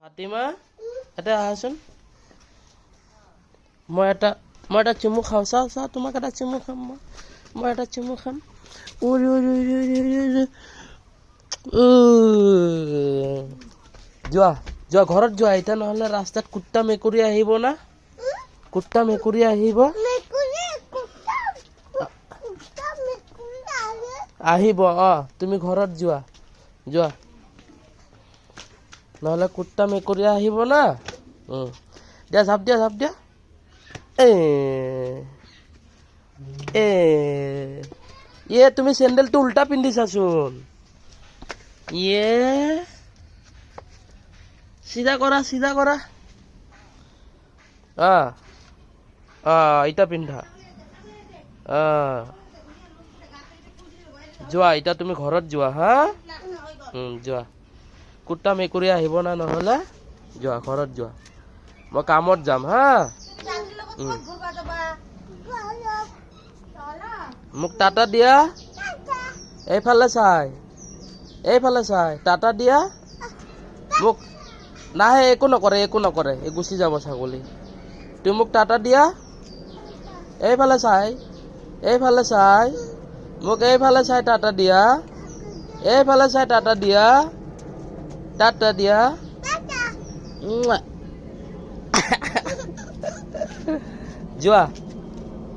ফাতিমা এটা আহাচোন মই এটা চুমু খাওঁ চাওঁ তোমাক এটা চুমু খাম মই এটা চুমু খাম উৰি উৰি উৰি উৰি উৰি উৰি যোৱা ঘৰত যোৱা এতিয়া নহ'লে ৰাস্তাত কুত্তা মেকুৰী আহিব না কুত্তা মেকুৰী আহিব আহিব তুমি ঘৰত যোৱা নহ'লে কুত্তা মেকুৰী আহিব না দিয়া ঝাপ দিয়া ইয়ে তুমি চেন্ডেলটো উল্টা পিন্ধিছাচোন ইয়ে চিধা কৰা ইটা পিন্ধা যোৱা এতিয়া তুমি ঘৰত যোৱা হা যোৱা কুত্তা মেকুৰী আহিব না নহ'লে যোৱা ঘৰত যোৱা মই কামত যাম হা মোক টাটা দিয়া এইফালে চাই টাটা দিয়া মোক নাহে একো নকৰে গুচি যাব ছাগলী তুমি মোক টাটা দিয়া এইফালে চাই মোক এইফালে চাই টাটা দিয়া এইফালে চাই টাটা দিয়া যোৱা